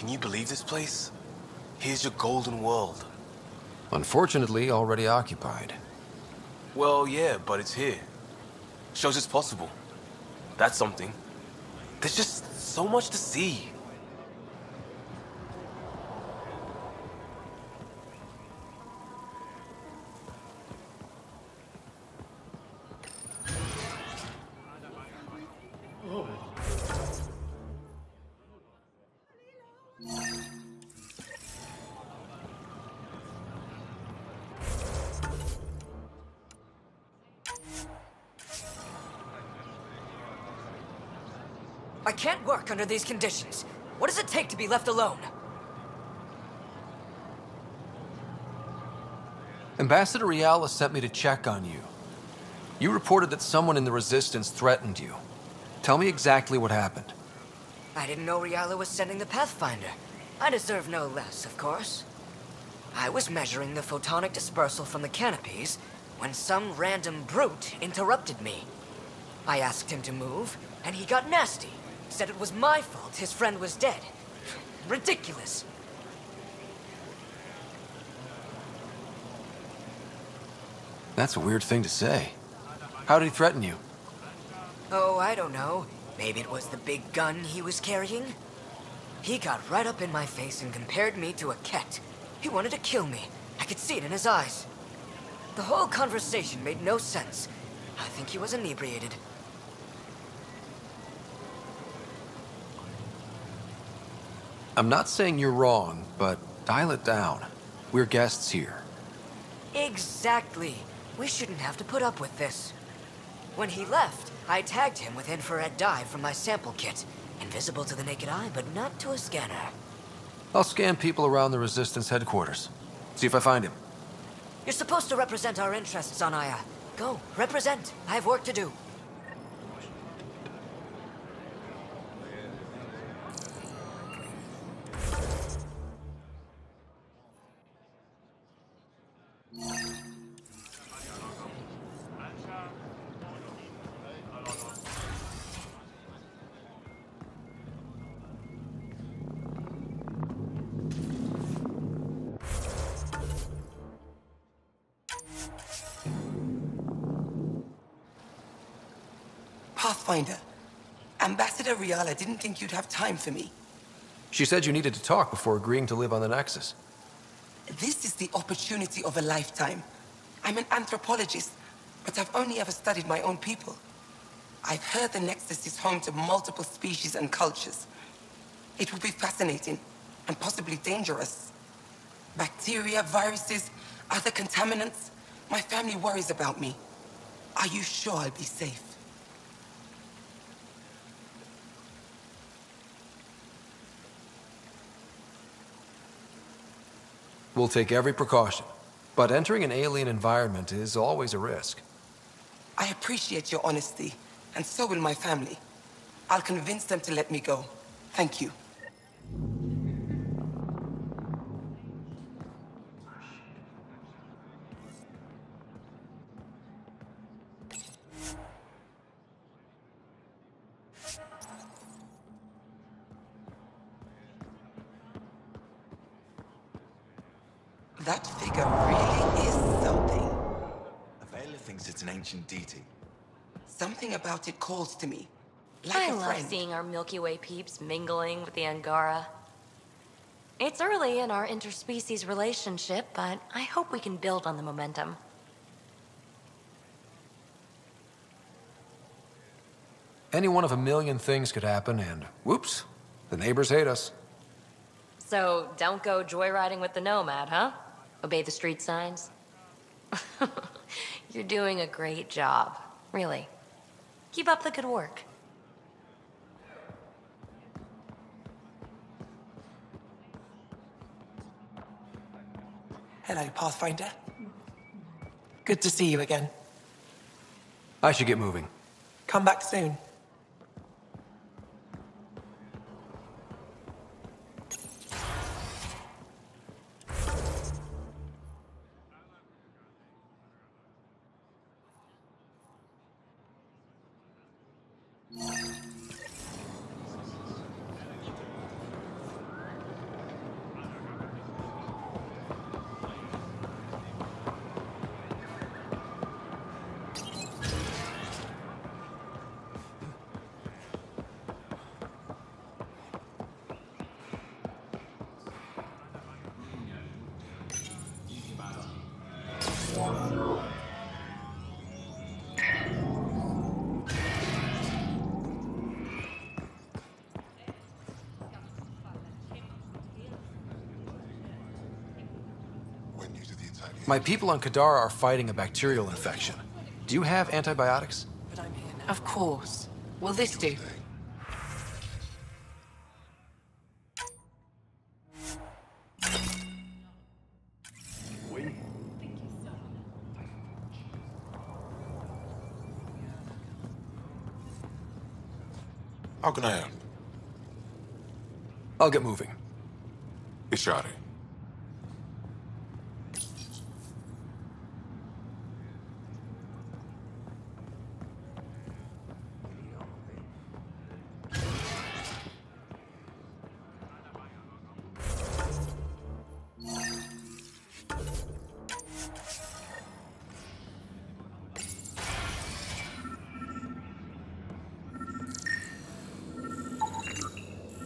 Can you believe this place? Here's your golden world. Unfortunately, already occupied. Well, yeah, but it's here. Shows it's possible. That's something. There's just so much to see. I can't work under these conditions. What does it take to be left alone? Ambassador Riala sent me to check on you. You reported that someone in the Resistance threatened you. Tell me exactly what happened. I didn't know Riala was sending the Pathfinder. I deserve no less, of course. I was measuring the photonic dispersal from the canopies when some random brute interrupted me. I asked him to move, and he got nasty. Said it was my fault his friend was dead. Ridiculous. That's a weird thing to say. How did he threaten you? Oh, I don't know. Maybe it was the big gun he was carrying? He got right up in my face and compared me to a cat. He wanted to kill me. I could see it in his eyes. The whole conversation made no sense. I think he was inebriated. I'm not saying you're wrong, but dial it down. We're guests here. Exactly. We shouldn't have to put up with this. When he left, I tagged him with infrared dye from my sample kit. Invisible to the naked eye, but not to a scanner. I'll scan people around the Resistance headquarters. See if I find him. You're supposed to represent our interests on Aya. Go, represent. I have work to do. Pathfinder, Ambassador Riala didn't think you'd have time for me. She said you needed to talk before agreeing to live on the Nexus. This is the opportunity of a lifetime. I'm an anthropologist, but I've only ever studied my own people. I've heard the Nexus is home to multiple species and cultures. It will be fascinating, and possibly dangerous. Bacteria, viruses, other contaminants. My family worries about me. Are you sure I'll be safe? We'll take every precaution, but entering an alien environment is always a risk. I appreciate your honesty, and so will my family. I'll convince them to let me go. Thank you. That figure really is something. Avela thinks it's an ancient deity. Something about it calls to me. Like I a love friend. seeing our Milky Way peeps mingling with the Angara. It's early in our interspecies relationship, but I hope we can build on the momentum. Any one of a million things could happen, and whoops, the neighbors hate us. So, don't go joyriding with the Nomad, huh? Obey the street signs? You're doing a great job, really. Keep up the good work. Hello, Pathfinder. Good to see you again. I should get moving. Come back soon. My people on Kadara are fighting a bacterial infection. Do you have antibiotics? Of course. Will this do? How can I help? I'll get moving. Ishari.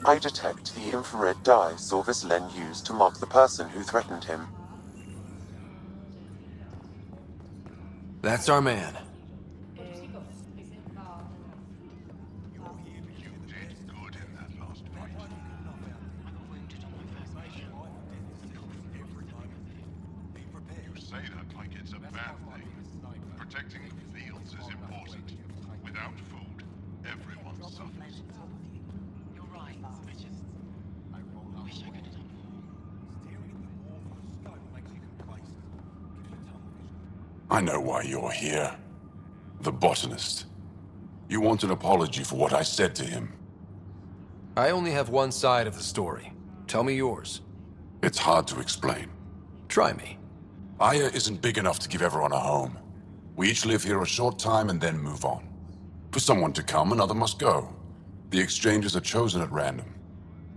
I detect the infrared dye Sorvis Len used to mark the person who threatened him. That's our man. You say that like it's a bad thing. Protecting the fields is important. Without food, everyone suffers. You're right. I wish I could have done I know why you're here. The botanist. You want an apology for what I said to him. I only have one side of the story. Tell me yours. It's hard to explain. Try me. Aya isn't big enough to give everyone a home. We each live here a short time and then move on. For someone to come, another must go. The exchanges are chosen at random.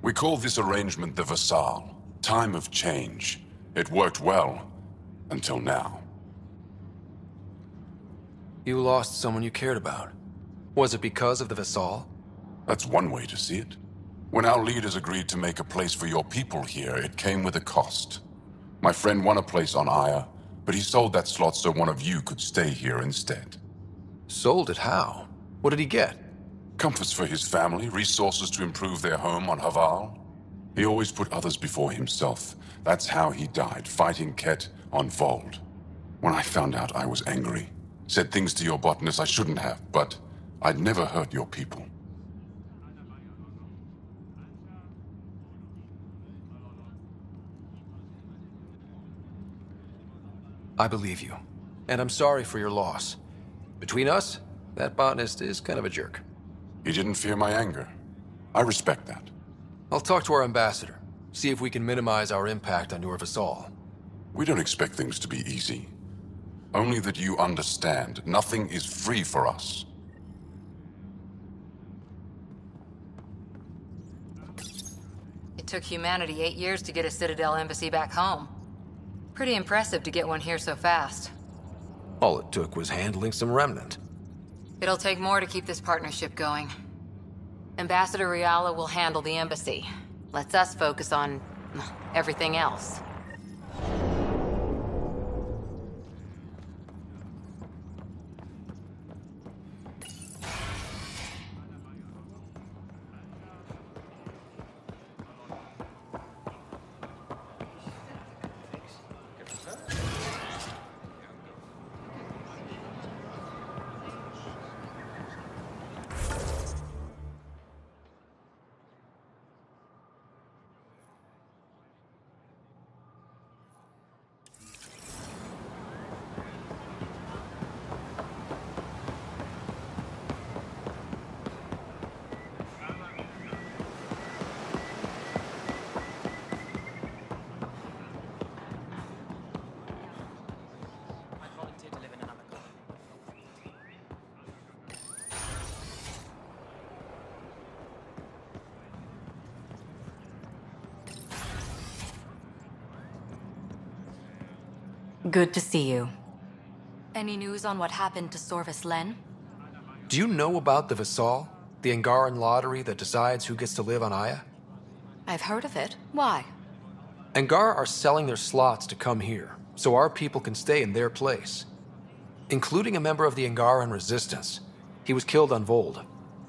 We call this arrangement the Vassal. Time of change. It worked well. Until now. You lost someone you cared about. Was it because of the Vassal? That's one way to see it. When our leaders agreed to make a place for your people here, it came with a cost. My friend won a place on Aya, but he sold that slot so one of you could stay here instead. Sold it how? What did he get? Comforts for his family, resources to improve their home on Haval. He always put others before himself. That's how he died, fighting Ket on Vold. When I found out, I was angry. Said things to your botanist I shouldn't have, but I'd never hurt your people. I believe you. And I'm sorry for your loss. Between us, that botanist is kind of a jerk. He didn't fear my anger. I respect that. I'll talk to our ambassador. See if we can minimize our impact on your Vassal. We don't expect things to be easy. Only that you understand, nothing is free for us. It took humanity 8 years to get a Citadel embassy back home. Pretty impressive to get one here so fast. All it took was handling some remnant. It'll take more to keep this partnership going. Ambassador Riala will handle the embassy. Lets us focus on everything else. Good to see you. Any news on what happened to Sorvis Len? Do you know about the Vassal? The Angaran lottery that decides who gets to live on Aya? I've heard of it. Why? Angara are selling their slots to come here, so our people can stay in their place. Including a member of the Angaran resistance. He was killed on Vold.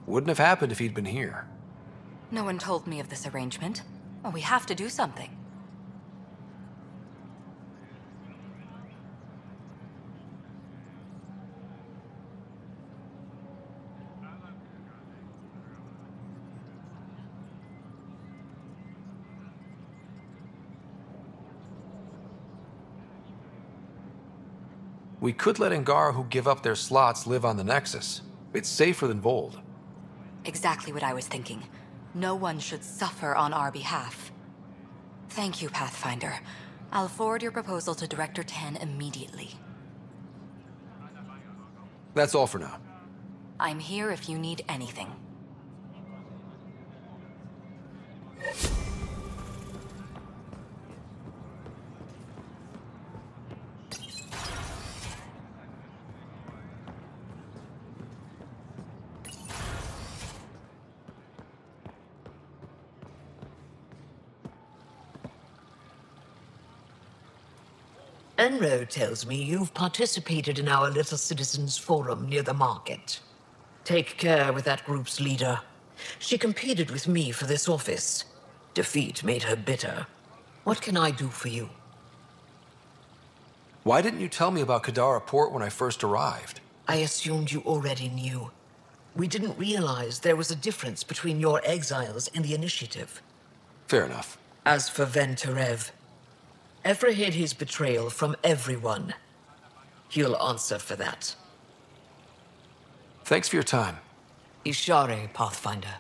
Wouldn't have happened if he'd been here. No one told me of this arrangement. Well, we have to do something. We could let Angara who give up their slots live on the Nexus. It's safer than Vold. Exactly what I was thinking. No one should suffer on our behalf. Thank you, Pathfinder. I'll forward your proposal to Director Tan immediately. That's all for now. I'm here if you need anything. Enro tells me you've participated in our little citizens' forum near the market. Take care with that group's leader. She competed with me for this office. Defeat made her bitter. What can I do for you? Why didn't you tell me about Kadara Port when I first arrived? I assumed you already knew. We didn't realize there was a difference between your exiles and the Initiative. Fair enough. As for Venturev, Evra hid his betrayal from everyone. He'll answer for that. Thanks for your time. Ishare, Pathfinder.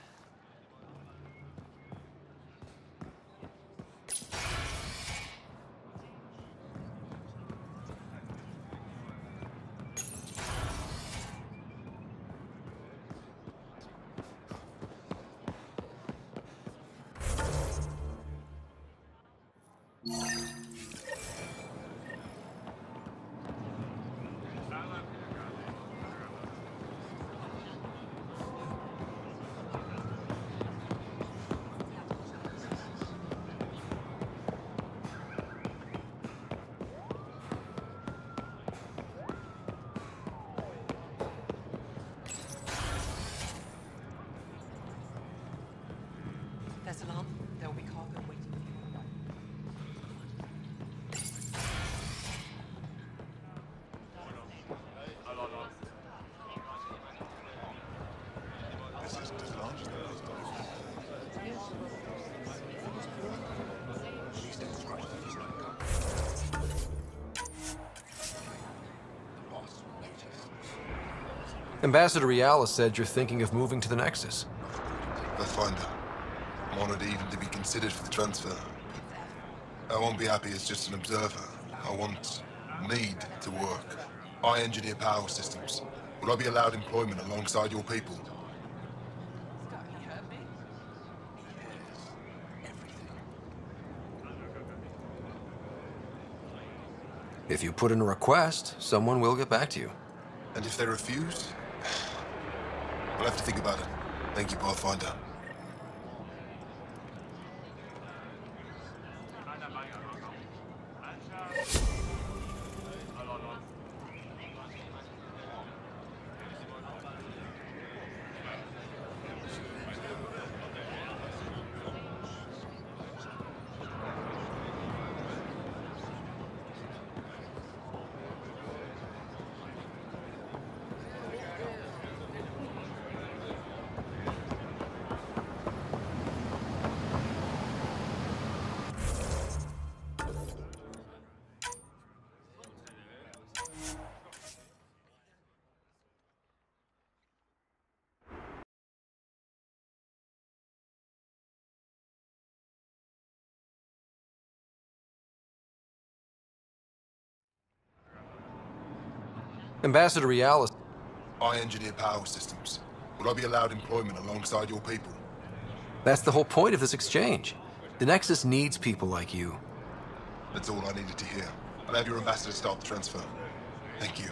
There will be cargo waiting. Ambassador Riala said you're thinking of moving to the Nexus. Pathfinder. I'm honored even to be considered for the transfer. I won't be happy as just an observer. Need to work. I engineer power systems. Will I be allowed employment alongside your people? If you put in a request, someone will get back to you. And if they refuse? I'll have to think about it. Thank you, Pathfinder. Ambassador Riala. I engineer power systems. Will I be allowed employment alongside your people? That's the whole point of this exchange. The Nexus needs people like you. That's all I needed to hear. I'll have your ambassador start the transfer. Thank you.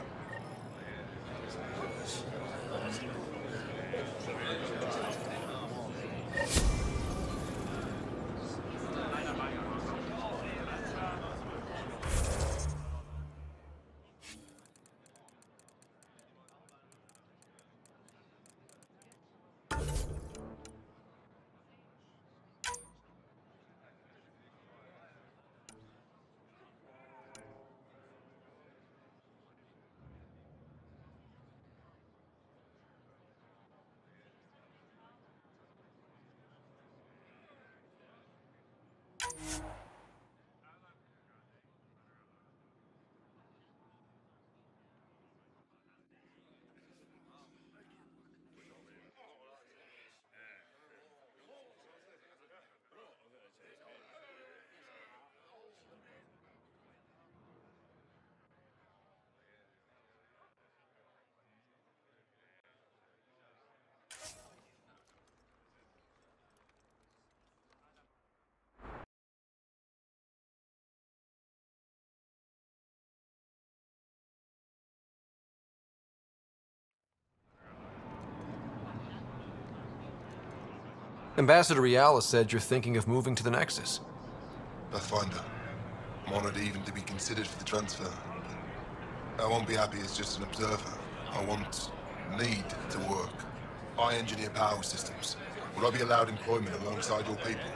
Ambassador Riala said you're thinking of moving to the Nexus. Pathfinder. I'm honored even to be considered for the transfer. I won't be happy as just an observer. I need to work. I engineer power systems. Would I be allowed employment alongside your people?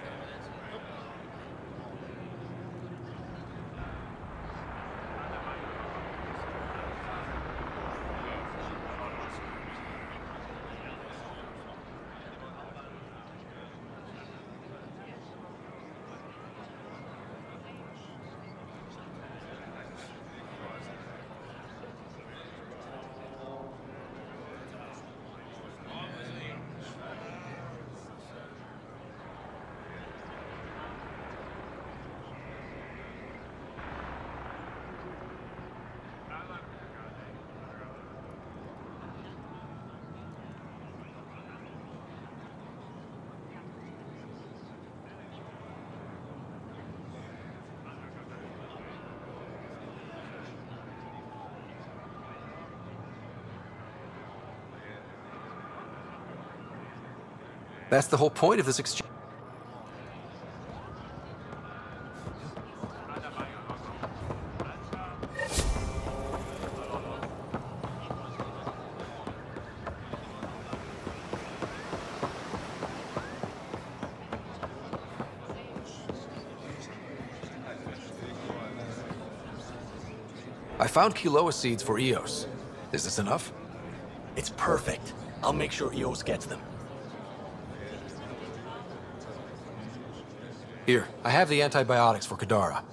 That's the whole point of this exchange. I found Kiloa seeds for Eos. Is this enough? It's perfect. I'll make sure Eos gets them. Here, I have the antibiotics for Kadara.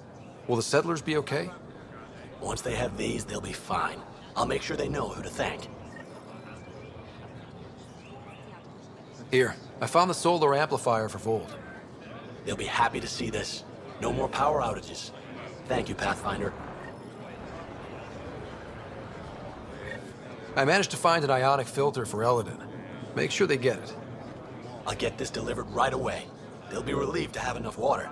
Will the settlers be okay? Once they have these, they'll be fine. I'll make sure they know who to thank. Here, I found the solar amplifier for Vold. They'll be happy to see this. No more power outages. Thank you, Pathfinder. I managed to find an ionic filter for Eladin. Make sure they get it. I'll get this delivered right away. They'll be relieved to have enough water.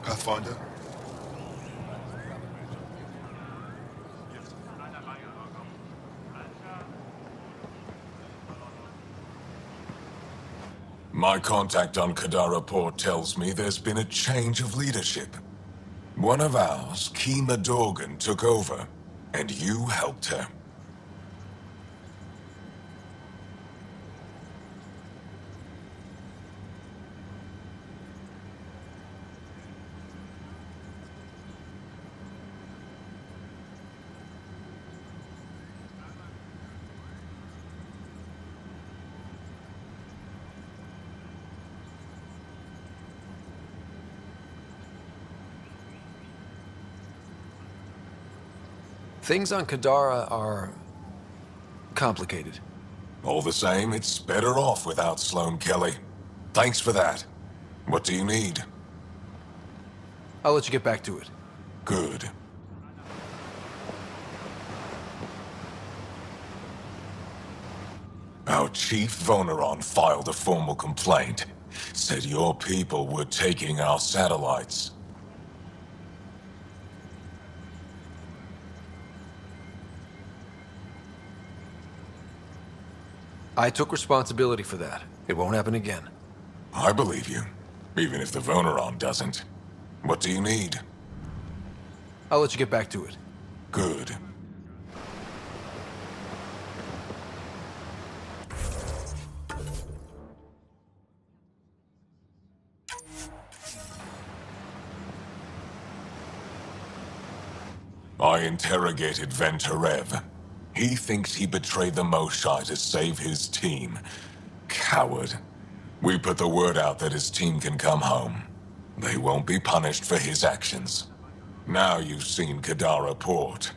Pathfinder? My contact on Kadara Port tells me there's been a change of leadership. One of ours, Kima Dorgan, took over, and you helped her. Things on Kadara are complicated. All the same, it's better off without Sloane Kelly. Thanks for that. What do you need? I'll let you get back to it. Good. Our chief Voneron filed a formal complaint. Said your people were taking our satellites. I took responsibility for that. It won't happen again. I believe you, even if the Voneron doesn't. What do you need? I'll let you get back to it. Good. I interrogated Venturev. He thinks he betrayed the Moshai to save his team. Coward. We put the word out that his team can come home. They won't be punished for his actions. Now you've seen Kadara Port.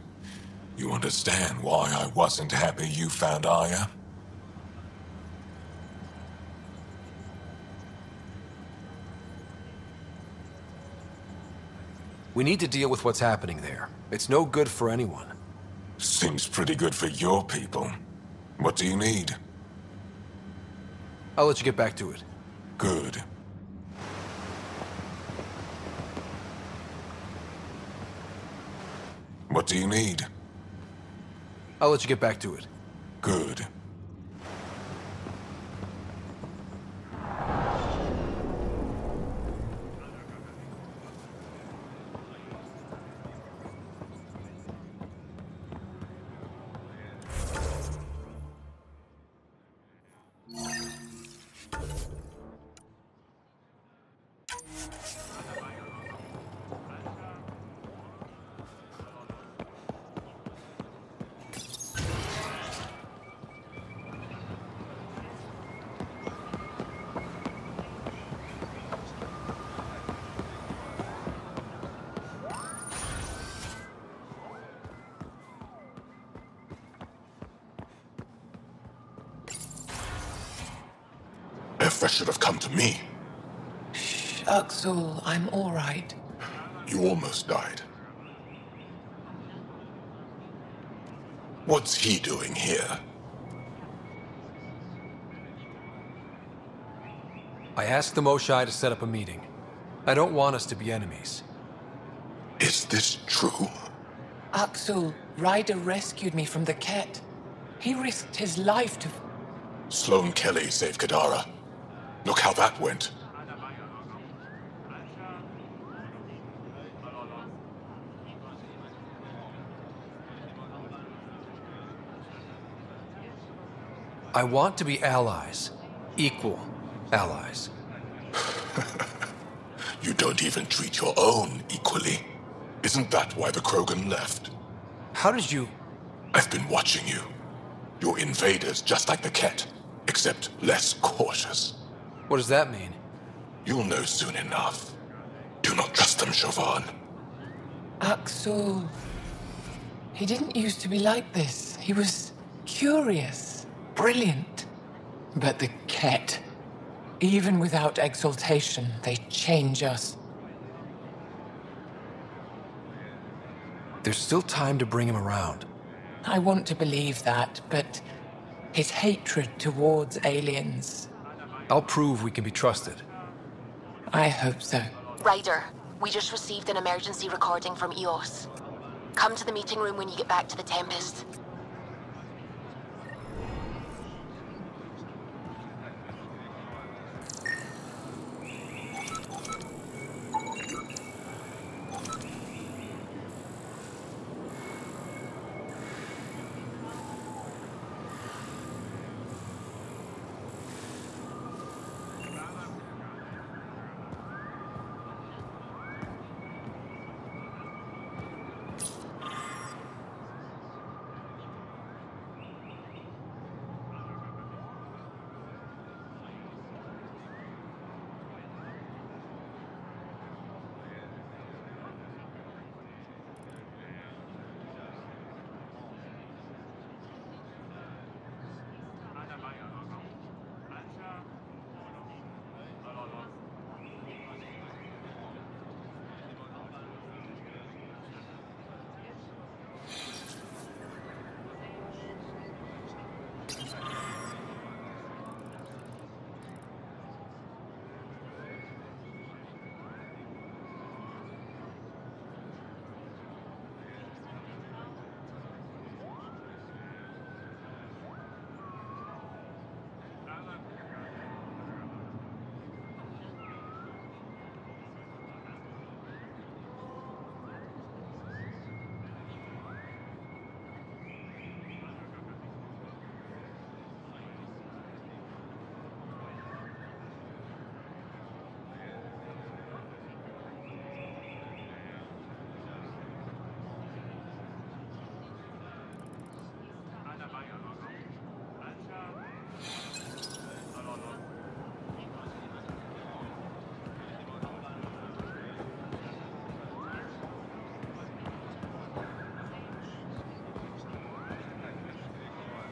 You understand why I wasn't happy you found Aya? We need to deal with what's happening there. It's no good for anyone. Seems pretty good for your people. What do you need? I'll let you get back to it. Good. What do you need? I'll let you get back to it. Good. Effa should have come to me. Axel, I'm all right. You almost died. What's he doing here? I asked the Moshai to set up a meeting. I don't want us to be enemies. Is this true? Axel, Ryder rescued me from the Ket. He risked his life to... Sloane Kelly saved Kadara. Look how that went. I want to be allies. Equal allies. You don't even treat your own equally. Isn't that why the Krogan left? How did you... I've been watching you. You're invaders just like the Ket, except less cautious. What does that mean? You'll know soon enough. Do not trust them, Chauvin. Axel... He didn't used to be like this. He was curious, brilliant. But the Ket, even without exaltation, they change us. There's still time to bring him around. I want to believe that, but his hatred towards aliens... I'll prove we can be trusted. I hope so. Ryder, we just received an emergency recording from EOS. Come to the meeting room when you get back to the Tempest.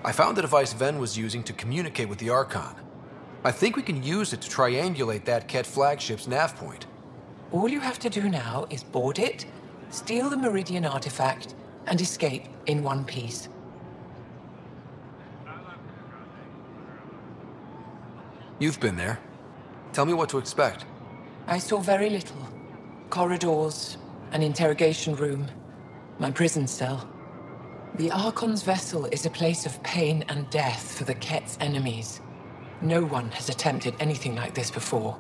I found the device Ven was using to communicate with the Archon. I think we can use it to triangulate that Ket flagship's nav point. All you have to do now is board it, steal the Meridian artifact, and escape in one piece. You've been there. Tell me what to expect. I saw very little. Corridors, an interrogation room, my prison cell. The Archon's vessel is a place of pain and death for the Ket's enemies. No one has attempted anything like this before.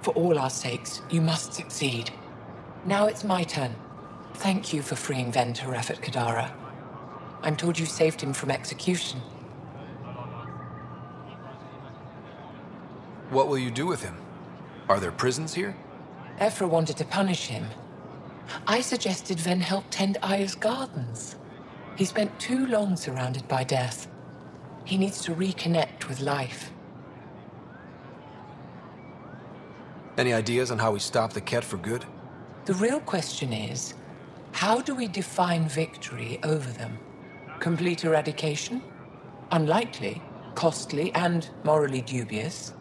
For all our sakes, you must succeed. Now it's my turn. Thank you for freeing Ven to Rafat Kadara. I'm told you saved him from execution. What will you do with him? Are there prisons here? Ephra wanted to punish him. I suggested Ven help tend Aya's gardens. He spent too long surrounded by death. He needs to reconnect with life. Any ideas on how we stop the Ket for good? The real question is, how do we define victory over them? Complete eradication? Unlikely, costly, and morally dubious.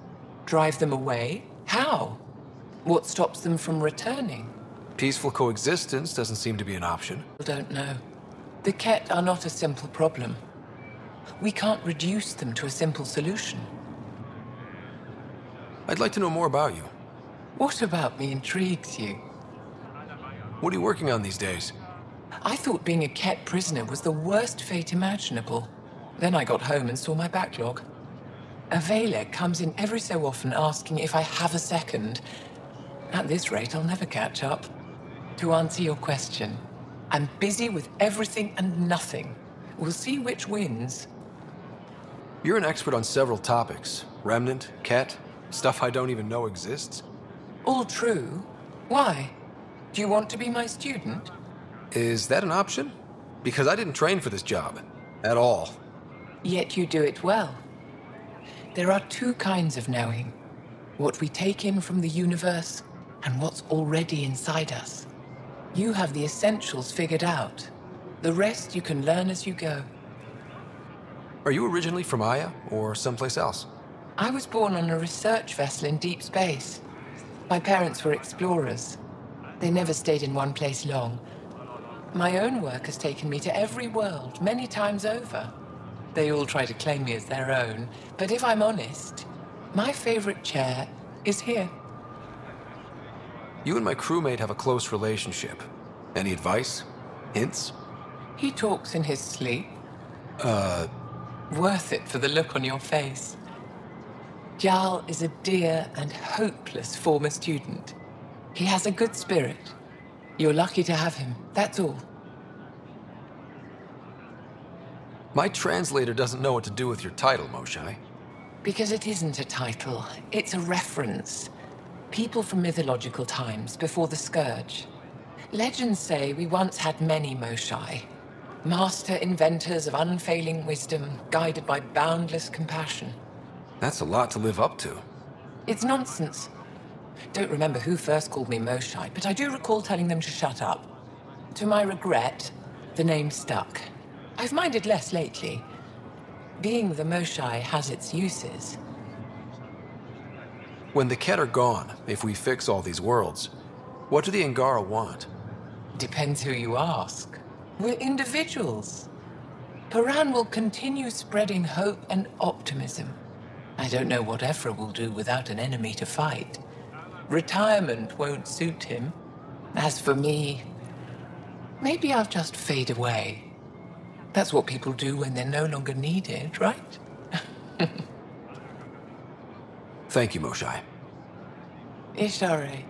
Drive them away? How? What stops them from returning? Peaceful coexistence doesn't seem to be an option. I don't know. The Ket are not a simple problem. We can't reduce them to a simple solution. I'd like to know more about you. What about me intrigues you? What are you working on these days? I thought being a Ket prisoner was the worst fate imaginable. Then I got home and saw my backlog. A Vela comes in every so often asking if I have a second. At this rate, I'll never catch up. To answer your question, I'm busy with everything and nothing. We'll see which wins. You're an expert on several topics. Remnant, Ket, stuff I don't even know exists. All true. Why? Do you want to be my student? Is that an option? Because I didn't train for this job. At all. Yet you do it well. There are two kinds of knowing. What we take in from the universe, and what's already inside us. You have the essentials figured out. The rest you can learn as you go. Are you originally from Aya, or someplace else? I was born on a research vessel in deep space. My parents were explorers. They never stayed in one place long. My own work has taken me to every world, many times over. They all try to claim me as their own, but if I'm honest, my favorite chair is here. You and my crewmate have a close relationship. Any advice? Hints? He talks in his sleep. Worth it for the look on your face. Jarl is a dear and hopeless former student. He has a good spirit. You're lucky to have him, that's all. My translator doesn't know what to do with your title, Moshai. Because it isn't a title, it's a reference. People from mythological times, before the Scourge. Legends say we once had many Moshai. Master inventors of unfailing wisdom, guided by boundless compassion. That's a lot to live up to. It's nonsense. Don't remember who first called me Moshai, but I do recall telling them to shut up. To my regret, the name stuck. I've minded less lately. Being the Moshai has its uses. When the Ket are gone, if we fix all these worlds, what do the Angara want? Depends who you ask. We're individuals. Paran will continue spreading hope and optimism. I don't know what Ephra will do without an enemy to fight. Retirement won't suit him. As for me, maybe I'll just fade away. That's what people do when they're no longer needed, right? Thank you, Moshai. Ishare.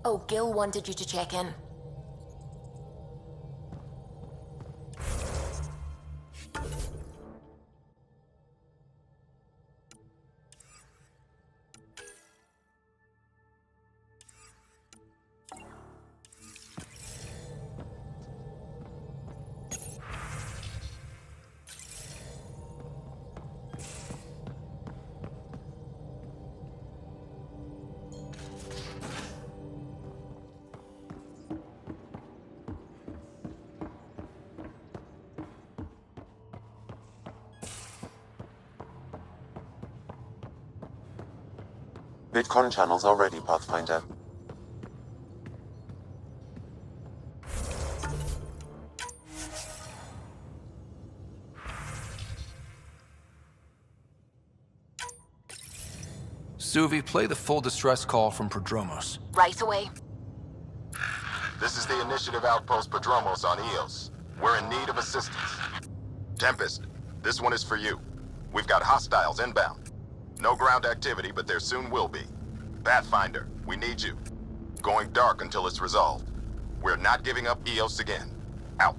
Oh, Gil wanted you to check in. Bitcoin channels are ready, Pathfinder. Suvi, play the full distress call from Prodromos. Right away. This is the Initiative Outpost Prodromos on Eos. We're in need of assistance. Tempest, this one is for you. We've got hostiles inbound. No ground activity, but there soon will be. Pathfinder, we need you. Going dark until it's resolved. We're not giving up Eos again. Out.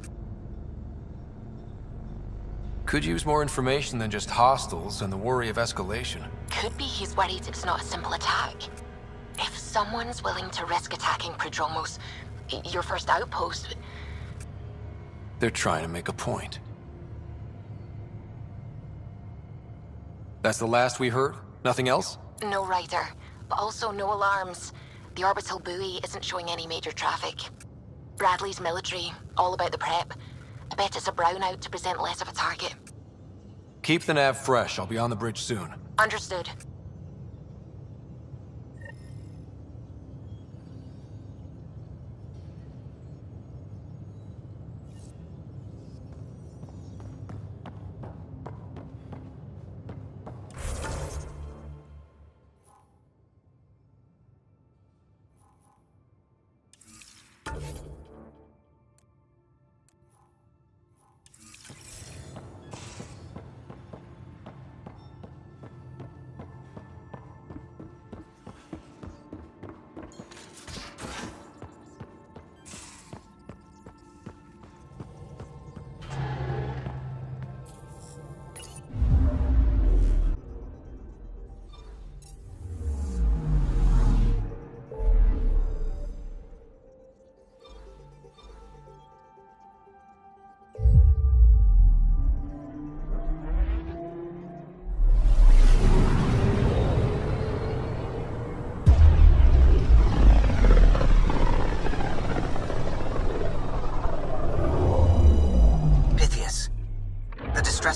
Could use more information than just hostiles and the worry of escalation. Could be he's worried it's not a simple attack. If someone's willing to risk attacking Prodromos, your first outpost... They're trying to make a point. That's the last we heard? Nothing else? No rider, but also no alarms. The orbital buoy isn't showing any major traffic. Bradley's military, all about the prep. I bet it's a brownout to present less of a target. Keep the nav fresh. I'll be on the bridge soon. Understood.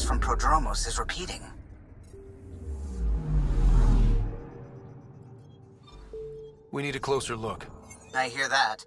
From Prodromos is repeating. We need a closer look. I hear that.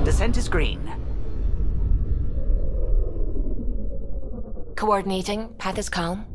Descent is green. Coordinating. Path is calm.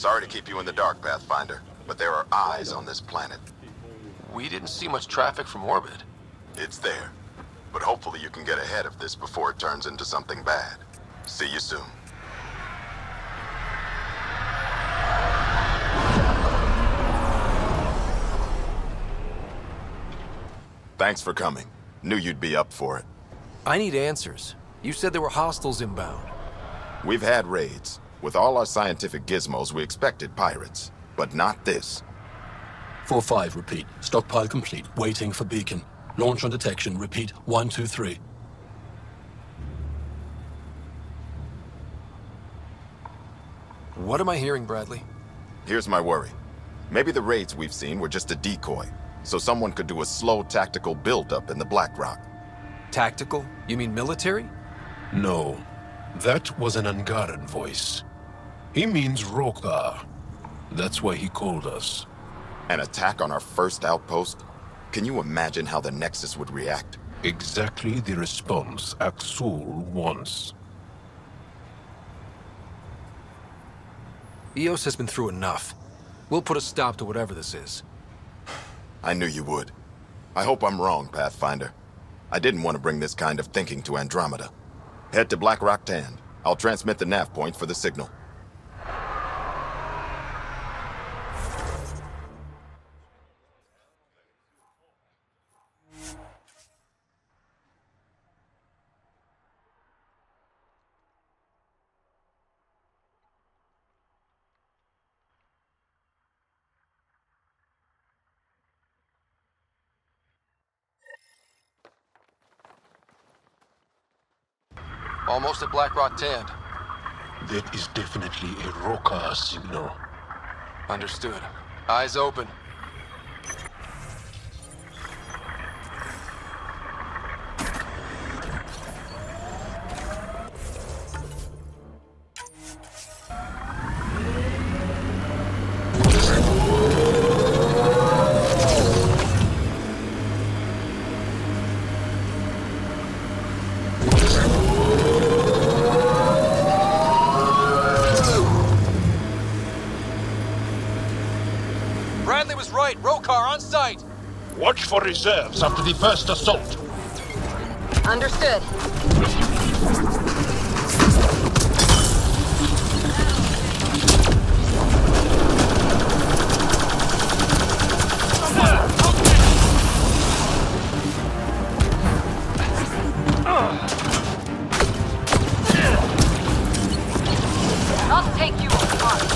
Sorry to keep you in the dark, Pathfinder, but there are eyes on this planet. We didn't see much traffic from orbit. It's there. But hopefully you can get ahead of this before it turns into something bad. See you soon. Thanks for coming. Knew you'd be up for it. I need answers. You said there were hostiles inbound. We've had raids. With all our scientific gizmos, we expected pirates. But not this. 4-5, repeat. Stockpile complete. Waiting for beacon. Launch on detection. Repeat. 1, 2, 3. What am I hearing, Bradley? Here's my worry. Maybe the raids we've seen were just a decoy, so someone could do a slow tactical buildup in the Black Rock. Tactical? You mean military? No. That was an Angaran voice. He means Rokar. That's why he called us. An attack on our first outpost? Can you imagine how the Nexus would react? Exactly the response Axul wants. EOS has been through enough. We'll put a stop to whatever this is. I knew you would. I hope I'm wrong, Pathfinder. I didn't want to bring this kind of thinking to Andromeda. Head to Black Rock Tand. I'll transmit the nav point for the signal. Almost at Black Rock Tand. That is definitely a Rokar signal. Understood. Eyes open. Bradley was right. Rokar on site. Watch for reserves after the first assault. Understood. I'll take you apart.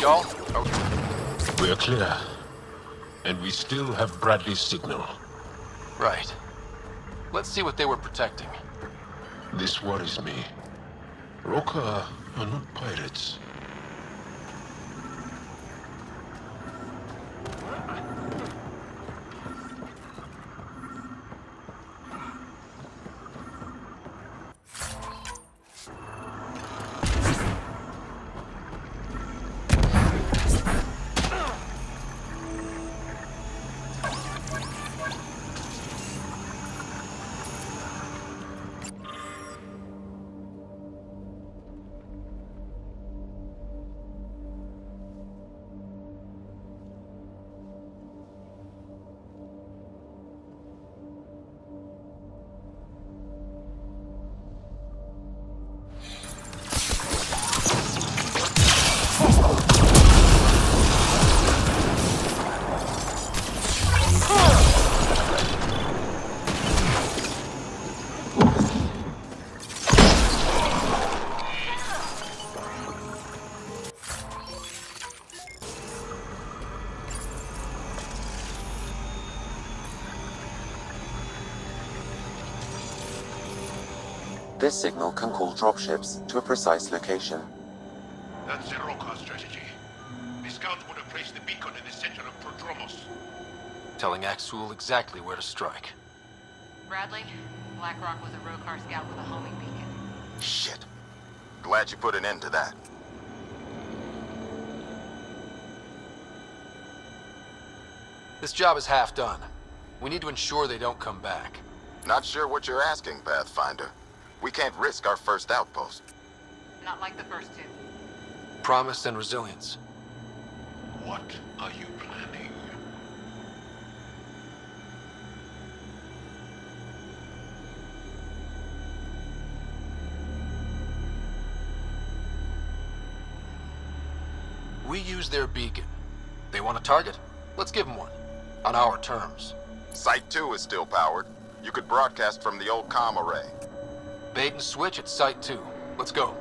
Y'all? Okay. We're clear. And we still have Bradley's signal. Right. Let's see what they were protecting. This worries me. Rokar are not pirates. This signal can call dropships to a precise location. That's the Roka strategy. The scout would have placed the beacon in the center of Prodromos. Telling Axul exactly where to strike. Bradley, Blackrock was a Rokar scout with a homing beacon. Shit. Glad you put an end to that. This job is half done. We need to ensure they don't come back. Not sure what you're asking, Pathfinder. We can't risk our first outpost. Not like the first two. Promise and resilience. What are you planning? We use their beacon. They want a target? Let's give them one. On our terms. Site 2 is still powered. You could broadcast from the old comm array. Bait and switch at Site 2. Let's go.